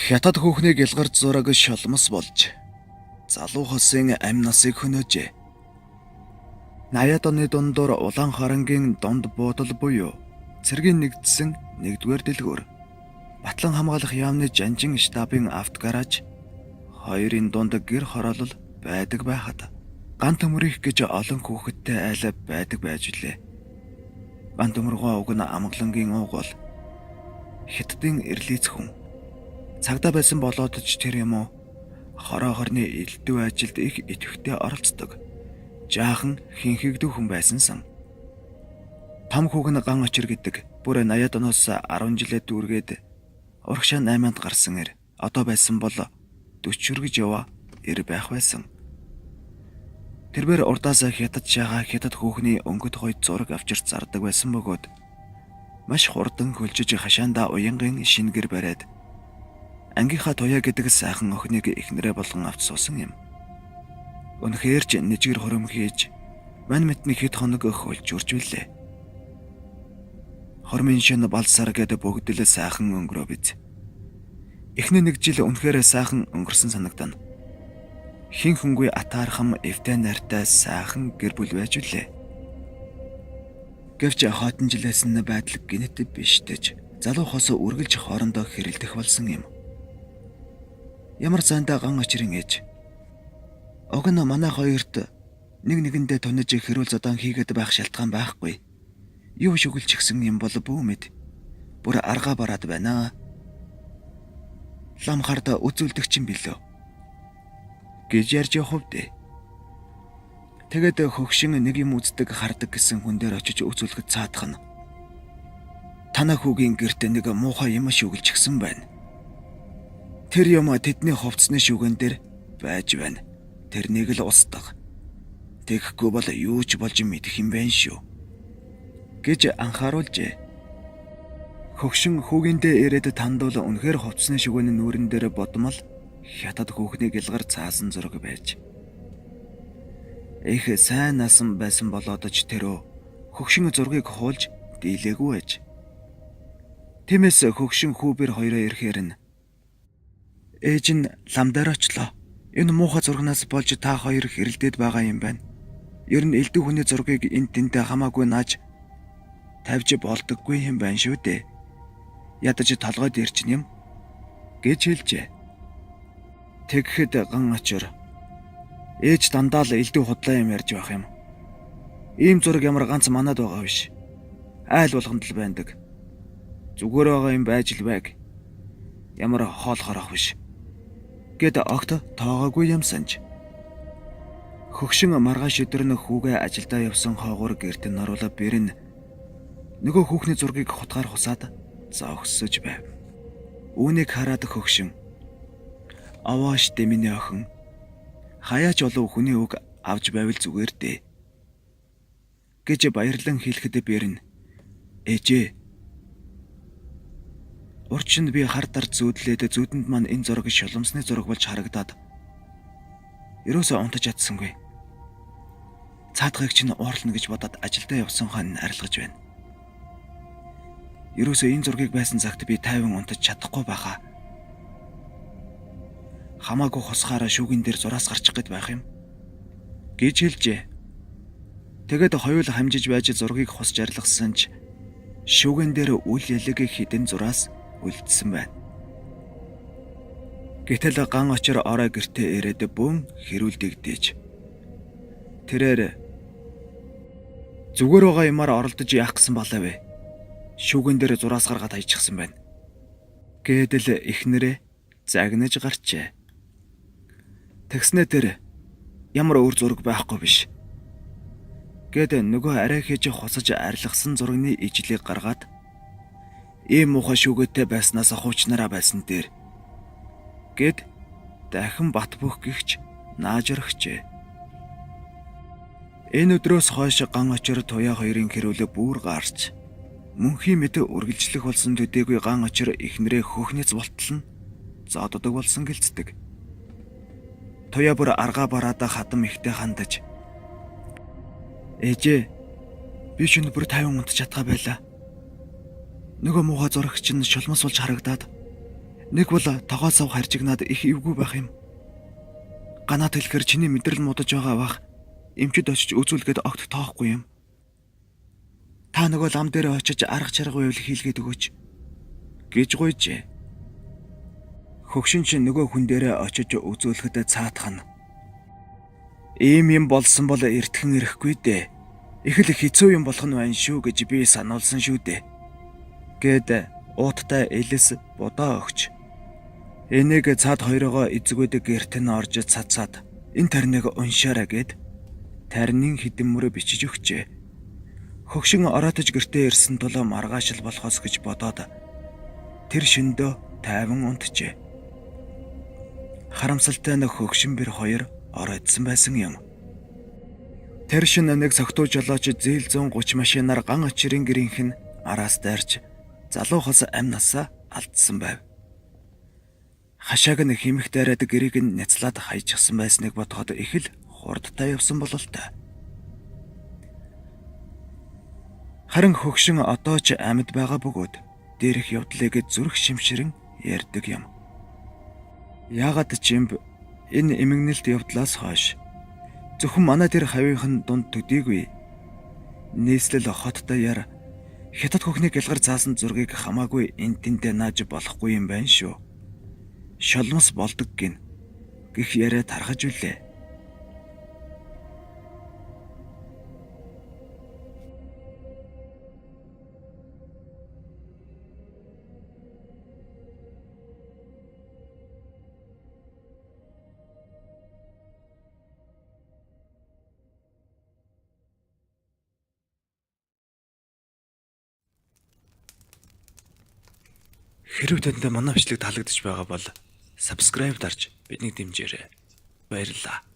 Хятад хүүхнийг ялгарч зураг шолмос болж залуу хосын амь насыг хөнөөжээ. 80-ад оны дундуур Улаан харангийн донд буудал буюу цэргийн нэгдсэн 1-р дэлгүүр Батлан хамгаалах яамны Жанжин штабын автогараж хоёрын дунд гэр хороолол байдаг байхад гант төмөрөх гэж олон хүүхэдтэй айл байдаг байж лээ. Гант төмөргөө уг нь амглангийн ууг бол Хятадын эрлийц хүн. Цагдаа байсан болоод ч тэр юм уу хороо хорны элдв ажилд их идэвхтэй оролцдог. Жаахан хинхэгдүү хүн байсан сан. Том хүүг нь ган очир гэдэг бүр 80-ад оноос 10 жилээ дүүргээд урагшаа 8-нд гарсан эр одоо байсан бол 40 гэж яваа эр байх байсан. Тэрбэр урдаас хятад шагаа хятад хүүхний өнгөт хойд зураг авчирч зардаг байсан бөгөөд маш хурдан хөлжиж хашаандаа уянгын шингэр бариад ангийнхаа туяа гэдэг сайхан охиныг эхнэрээ болгон авч суусан юм. Үнэхээр ч нэжгэр хором хийж мань мэдний хэд хоног хөлж үрж билээ. Хормын шин балсар гэдэг бүгд л сайхан өнгөрөө биз. Эхний нэг жил үнэхээр сайхан өнгөрсөн санагдана. Хин хөнгөө атаархам эвтэй нартай сайхан гэр бүл байж үлээ. Гэвч хатан жилээс нь байдал гинэт биш дэж залуу хос үргэлж хоорондоо хэрэлдэх болсон юм. Ямар зандаа ган очрын ээж. Огно манай хоёрт нэгэндээ тунаж хэрүүл зодон хийгээд байх шалтгаан байхгүй. Юу шүглчихсэн юм бол бүү мэд. Бүр аргаа бараад байна. Лам харда үзүүлдэгч юм билүү. Гэж ярьж явахвдээ. Тэгээд хөгшин нэг юм үздэг хардаг гэсэн хүн дээр очиж үзүүлэхэд цаадах нь. Танаа хүүгийн гэртээ нэг муухай юм шүглчихсэн байна. Тэр юм тэдний хувцсны шүгэн дээр байж байна. Тэрнийг л устгах. Тэгэхгүй бол юу ч болж мэдэх юм байна шүү. Гэж анхааруулжээ. Хөгшин хүүгиндээ ирээд тандуул үнэхээр хувцсны шүгэний нүүрэн дээр бодмол хятад хүүхнийг илгар цаасан зураг байж. Их сайн насан байсан болоод ч тэрөө хөгшин зургийг хуулж дийлээгүй байж. Тиймээс хөгшин хүүбэр хоёроо ирэхээр нь ээж нь лам дээр очлоо. Энэ муухай зургнаас болж та хоёр хэрэлдээд байгаа юм байна. Ер нь элдв хүний зургийг энд тэнтэй хамаагүй нааж тавьж болдоггүй юм байна шүү дээ. Ядаж толгойд ирчин юм гэж хэлжээ. Тэгэхэд ган очор ээж дандаа л элдв худлаа юм ярьж байх юм. Ийм зураг ямар ганц манад байгаа биш. Айл болгонд л байдаг. Зүгээр байгаа юм байж л байг. Ямар хоол хорох биш. Гэт огт тоогоогүй юм санаж. Хөгшин маргааш өдөр нь хүүгээ ажилдаа явсан хоогоор гэрт нь оруулаа бэрн нөгөө хүүхний зургийг хутгаар хусаад зогсож байв. Үүнийг хараад хөгшин авааш дэминий охин хаяач олов хүний үг авч байвал зүгээр дээ гэж баярлан хэлэхэд бэрн ээжээ урчин би хар дар зүүдлээд зүүдэнд маань энэ зураг шоломсны зураг болж харагдаад ерөөсөө унтаж чадсангүй. Цаадгыг чинь уурлна гэж бодоод ажилдаа явсан хан арилгаж байна. Ерөөсөө энэ зургийг байсан цагт би тайван унтаж чадахгүй байхаа. Хамаагүй хусгаараа шүүгэн дээр зураас гарчих гээд байх юм гэж хэлжээ. Тэгээд хоёул хамжиж байж зургийг хусж арилгасан ч шүүгэн дээр үл ялэг хідэн зураас үлдсэн байна. Гэтэл ган очор орой гэртээ ирээд бөөн хэрүүлдэгдээж. Тэрээр зүгээр байгаа юмар оролдож яах гэсэн болов вэ? Шүүгэн дээр зураас гаргаад хайчихсан байна. Гэдэл эхнэрээ загнаж гарчээ. Тэгснэ тэр ямар өөр зураг байхгүй биш. Гэд нөгөө арай хийж хусаж арилгасан зургийн ижлийг гаргаад ийм муухай шүүгээтэй байснаас хуучнараа байсан дээр гэд дахин бат бөх гихч наажрахчээ. Энэ өдрөөс хойш ган очор туяа хоёрын хэрүүлээ бүр гарч мөнхийн мэд үргэлжлэх болсон төдийгүй ган очор эхнэрээ хөхнөц болтол нь зоддог болсон гэлцдэг. Туяа бүр аргаа бараада хатам ихтэй хандаж ээжээ би шинэ бүр 50 унтж чадгаа байлаа. Нөгөө муухай зурагч нь шулмас болж харагдаад Нэг бол тогоосоо харжигнаад их эвгүй байх юм. Ганаад хэлэхээр чиний мэдрэл муудаж байгаа бах эмчид очиж үзүүлгээд огт тоохгүй юм. Та нөгөө лам дээр очиж арга чарга байвал хийлгээд өгөөч гэж гуйжээ. Хөгшин чинь нөгөө хүн дээрээ очиж үзүүлэхэд цаатах нь. Ийм юм болсон бол эртхэн ирэхгүй дээ. Их л хэцүү юм болох нь байна шүү гэж би сануулсан шүү дээ. Гэд ууттай элэс будаа өгч. Энийг цаад хоёроо эзэгүүд гэрт нь орж цацаад энэ тарныг уншаарай гэд тарнын хідэн мөрө бичиж өгчээ. Хөгшин ороотож гэртээ ирсэн тул маргаашил болохоос гэж бодоод тэр шөндөө тайван унтжээ. Харамсалтай нэг хөгшин бэр хоёр ороодсон байсан юм. Тэр шин нэг согтуу жолооч зээл 130 машинаар ган очирын гэрийнх нь араас дайрч залуухаас амь насаа алдсан байв. Хашааг нь химэх дайраад гэрийг нь няцлаад хайчихсан байсныг бодоход их л хурдтай явсан бололтой. Харин хөгшин одоо ч амьд байгаа бөгөөд дээрх явдлыг зүрх шимширэн ярьдаг юм. Яагаад ч юм энэ эмгэнэлт явдлаас хойш зөвхөн манай тэр хавийнхан дунд төдийгүй нийслэл хот даяар хятад хөхний гэлгар заасан зургийг хамаагүй эн тэнтэй нааж болохгүй юм байна шүү. Шолмос болдог гин гэх яриа тархаж үлээ. Хэрвээ танд манай бичлэг таалагдж байгаа бол subscribe дарж биднийг дэмжээрэй. Баярлалаа.